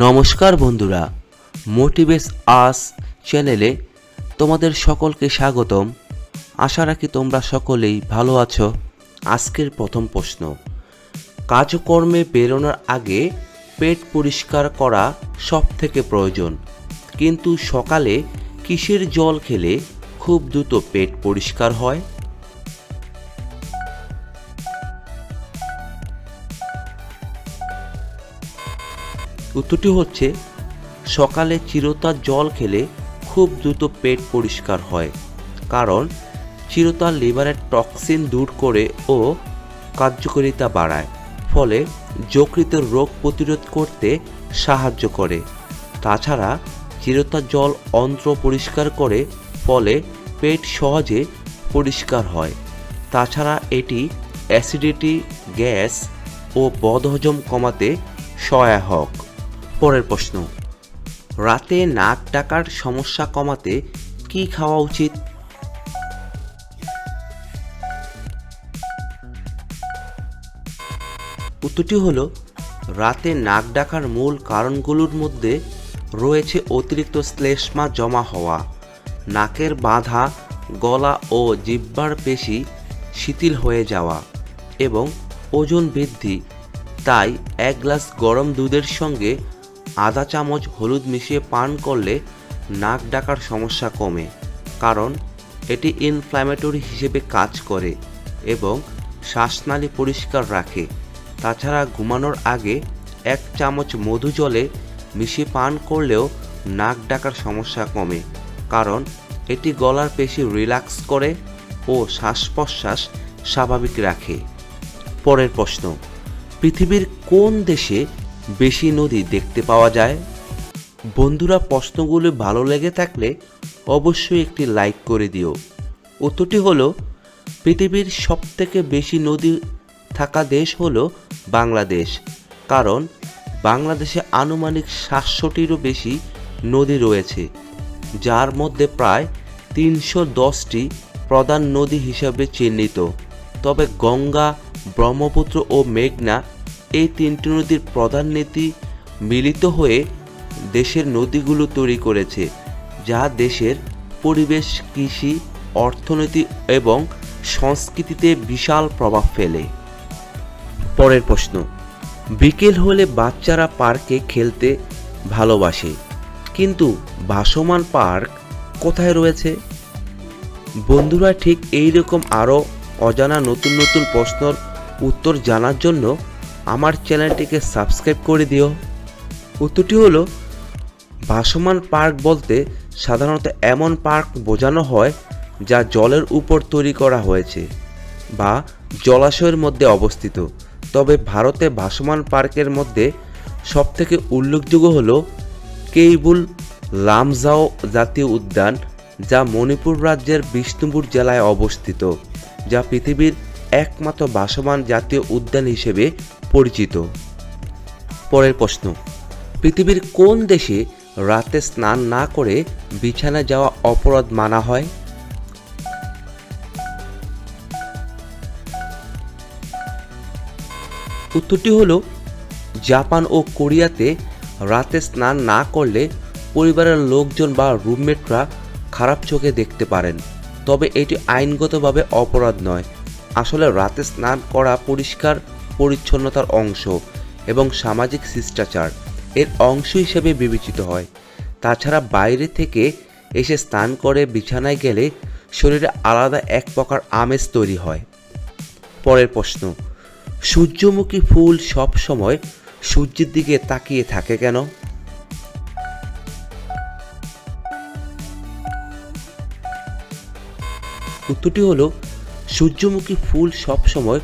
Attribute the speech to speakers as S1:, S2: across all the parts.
S1: নমস্কার বন্ধুরা, মোটিভেস আস চ্যানেলে তোমাদের সকলকে স্বাগতম। আশা রাখি তোমরা সকলেই ভালো আছো। আজকের প্রথম প্রশ্ন, কাজকর্মে বেরোনোর আগে পেট পরিষ্কার করা সবথেকে প্রয়োজন, কিন্তু সকালে কিসের জল খেলে খুব দ্রুত পেট পরিষ্কার হয়? উত্তরটি হচ্ছে সকালে চিরতার জল খেলে খুব দ্রুত পেট পরিষ্কার হয়, কারণ চিরতা লিভারের টক্সিন দূর করে ও কার্যকারিতা বাড়ায়, ফলে যকৃত রোগ প্রতিরোধ করতে সাহায্য করে। তাছাড়া চিরতার জল অন্ত্র পরিষ্কার করে, ফলে পেট সহজে পরিষ্কার হয়। তাছাড়া এটি অ্যাসিডিটি, গ্যাস ও বদহজম কমাতে সহায়ক। পরের প্রশ্ন, রাতে নাক ডাকার সমস্যা কমাতে কি খাওয়া উচিত? উত্তরটি হলো, রাতে নাক ডাকার মূল কারণগুলোর মধ্যে রয়েছে অতিরিক্ত শ্লেষ্মা জমা হওয়া, নাকের বাঁধা, গলা ও জিহ্বার পেশি শিথিল হয়ে যাওয়া এবং ওজন বৃদ্ধি। তাই 1 গ্লাস গরম দুধের সঙ্গে আধা চামচ হলুদ মিশিয়ে পান করলে নাক ডাকার সমস্যা কমে, কারণ এটি ইনফ্ল্যামেটরি হিসেবে কাজ করে এবং শ্বাসনালী পরিষ্কার রাখে। তাছাড়া ঘুমানোর আগে 1 চামচ মধু জলে মিশিয়ে পান করলেও নাক ডাকার সমস্যা কমে, কারণ এটি গলার পেশি রিল্যাক্স করে ও শ্বাস প্রশ্বাস স্বাভাবিক রাখে। পরের প্রশ্ন, পৃথিবীর কোন দেশে বেশি নদী দেখতে পাওয়া যায়? বন্ধুরা, প্রশ্নগুলো ভালো লেগে থাকলে অবশ্যই একটি লাইক করে দিও। উত্তরটি হলো, পৃথিবীর সবথেকে বেশি নদী থাকা দেশ হলো বাংলাদেশ, কারণ বাংলাদেশে আনুমানিক 700টিরও বেশি নদী রয়েছে, যার মধ্যে প্রায় 310টি প্রধান নদী হিসাবে চিহ্নিত। তবে গঙ্গা, ব্রহ্মপুত্র ও মেঘনা এই 3টি নদীর প্রধান নদী মিলিত হয়ে দেশের নদীগুলো তৈরি করেছে, যা দেশের পরিবেশ, কৃষি, অর্থনীতি এবং সংস্কৃতিতে বিশাল প্রভাব ফেলে। পরের প্রশ্ন, বিকেল হলে বাচ্চারা পার্কে খেলতে ভালোবাসে, কিন্তু ভাসমান পার্ক কোথায় রয়েছে? বন্ধুরা, ঠিক এই রকম আরও অজানা নতুন নতুন প্রশ্নের উত্তর জানার জন্য আমার চ্যানেলটিকে সাবস্ক্রাইব করে দিও। উত্তরটি হলো, ভাসমান পার্ক বলতে সাধারণত এমন পার্ক বোঝানো হয় যা জলের উপর তৈরি করা হয়েছে বা জলাশয়ের মধ্যে অবস্থিত। তবে ভারতে ভাসমান পার্কের মধ্যে সবথেকে উল্লেখযোগ্য হল কেইবুল লামজাও জাতীয় উদ্যান, যা মণিপুর রাজ্যের বিষ্ণুপুর জেলায় অবস্থিত, যা পৃথিবীর একমাত্র ভাসমান জাতীয় উদ্যান হিসেবে পরিচিত। পরের প্রশ্ন, পৃথিবীর কোন দেশে রাতে স্নান না করে বিছানায় যাওয়া অপরাধ মানা হয়? উত্তরটি হলো, জাপান ও কোরিয়াতে রাতে স্নান না করলে পরিবারের লোকজন বা রুমমেটরা খারাপ চোখে দেখতে পারেন। তবে এটি আইনগতভাবে অপরাধ নয়। আসলে রাতে স্নান করা পরিষ্কার পরিচ্ছন্নতার অংশ এবং সামাজিক শিষ্টাচার এর অংশ হিসেবে বিবেচিত হয়। তাছাড়া বাইরে থেকে এসে স্নান করে বিছানায় গেলে শরীরে আলাদা এক প্রকার আমেজ তৈরি হয়। পরের প্রশ্ন, সূর্যমুখী ফুল সব সময় সূর্যের দিকে তাকিয়ে থাকে কেন? উত্তরটি হলো, সূর্যমুখী ফুল সব সময়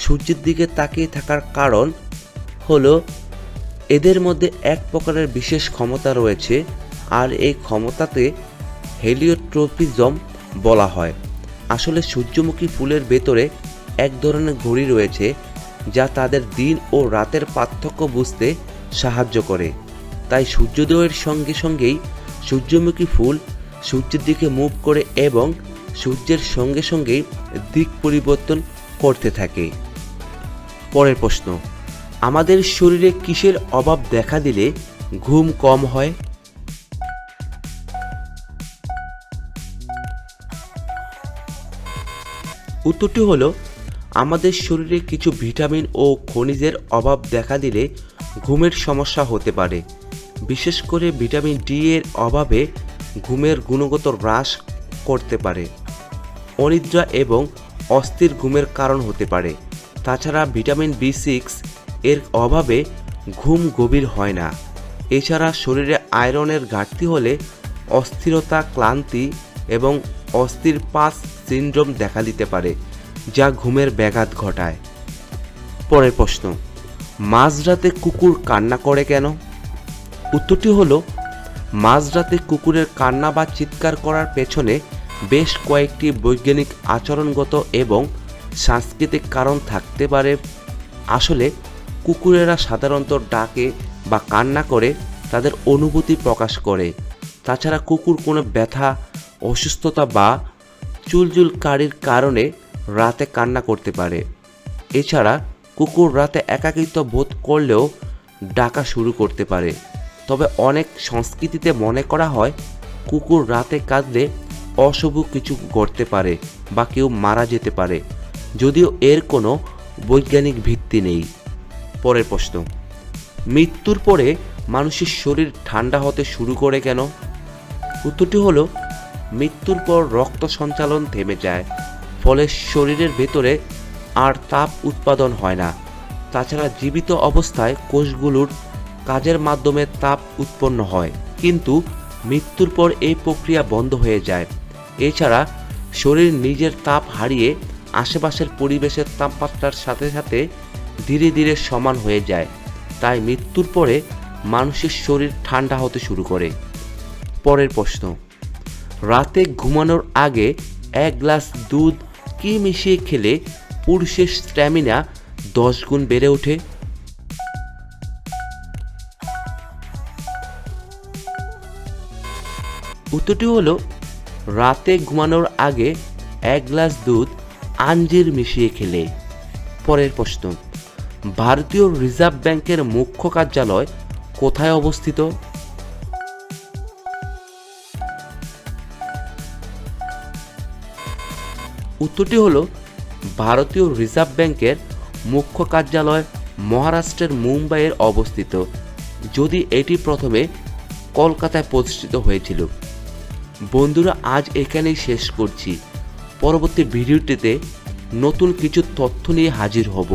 S1: সূর্যের দিকে তাকিয়ে থাকার কারণ হলো এদের মধ্যে এক প্রকারের বিশেষ ক্ষমতা রয়েছে, আর এই ক্ষমতাতে হেলিওট্রপিজম বলা হয়। আসলে সূর্যমুখী ফুলের ভেতরে এক ধরনের ঘড়ি রয়েছে, যা তাদের দিন ও রাতের পার্থক্য বুঝতে সাহায্য করে। তাই সূর্যোদয়ের সঙ্গে সঙ্গেই সূর্যমুখী ফুল সূর্যের দিকে মুভ করে এবং সূর্যের সঙ্গে সঙ্গেই দিক পরিবর্তন করতে থাকে। পরের প্রশ্ন, আমাদের শরীরে কিসের অভাব দেখা দিলে ঘুম কম হয়? উত্তরটি হলো আমাদের শরীরে কিছু ভিটামিন ও খনিজের অভাব দেখা দিলে ঘুমের সমস্যা হতে পারে। বিশেষ করে ভিটামিন ডি এর অভাবে ঘুমের গুণগত হ্রাস করতে পারে, অনিদ্রা এবং অস্থির ঘুমের কারণ হতে পারে। তাছাড়া ভিটামিন বি6 এর অভাবে ঘুম গভীর হয় না। এছাড়া শরীরে আয়রনের ঘাটতি হলে অস্থিরতা, ক্লান্তি এবং অস্থির পাস সিনড্রোম দেখা দিতে পারে, যা ঘুমের ব্যাঘাত ঘটায়। পরের প্রশ্ন, মাঝরাতে কুকুর কান্না করে কেন? উত্তরটি হলো মাঝরাতে কুকুরের কান্না বা চিৎকার করার পেছনে বেশ কয়েকটি বৈজ্ঞানিক, আচরণগত এবং সাংস্কৃতিক কারণ থাকতে পারে। আসলে কুকুরেরা সাধারণত ডাকে বা কান্না করে তাদের অনুভূতি প্রকাশ করে। তাছাড়া কুকুর কোনো ব্যথা, অসুস্থতা বা চুলচুলকারির কারণে রাতে কান্না করতে পারে। এছাড়া কুকুর রাতে একাকিত্ব বোধ করলেও ডাকা শুরু করতে পারে। তবে অনেক সংস্কৃতিতে মনে করা হয় কুকুর রাতে কাঁদলে অশুভ কিছু ঘটতে পারে বা কেউ মারা যেতে পারে, যদিও এর কোনো বৈজ্ঞানিক ভিত্তি নেই। পরের প্রশ্ন, মৃত্যুর পরে মানুষের শরীর ঠান্ডা হতে শুরু করে কেন? উত্তরটি হলো মৃত্যুর পর রক্ত সঞ্চালন থেমে যায়, ফলে শরীরের ভেতরে আর তাপ উৎপাদন হয় না। তাছাড়া জীবিত অবস্থায় কোষগুলোর কাজের মাধ্যমে তাপ উৎপন্ন হয়, কিন্তু মৃত্যুর পর এই প্রক্রিয়া বন্ধ হয়ে যায়। এছাড়া শরীর নিজের তাপ হারিয়ে আশেপাশের পরিবেশের তাপমাত্রার সাথে সাথে ধীরে ধীরে সমান হয়ে যায়। তাই মৃত্যুর পরে মানুষের শরীর ঠান্ডা হতে শুরু করে। পরের প্রশ্ন, রাতে ঘুমানোর আগে 1 গ্লাস দুধ কি মিশিয়ে খেলে পুরুষের স্ট্যামিনা 10 গুণ বেড়ে ওঠে? উত্তরটি হলো রাতে ঘুমানোর আগে 1 গ্লাস দুধ আঞ্জির মিশিয়ে খেলে। পরের প্রশ্ন, ভারতীয় রিজার্ভ ব্যাংকের মুখ্য কার্যালয় কোথায় অবস্থিত? উত্তরটি হলো ভারতীয় রিজার্ভ ব্যাংকের মুখ্য কার্যালয় মহারাষ্ট্রের মুম্বাইয়ের অবস্থিত, যদি এটি প্রথমে কলকাতায় প্রতিষ্ঠিত হয়েছিল। বন্ধুরা, আজ এখানেই শেষ করছি। পরবর্তী ভিডিওটিতে নতুন কিছু তথ্য নিয়ে হাজির হব।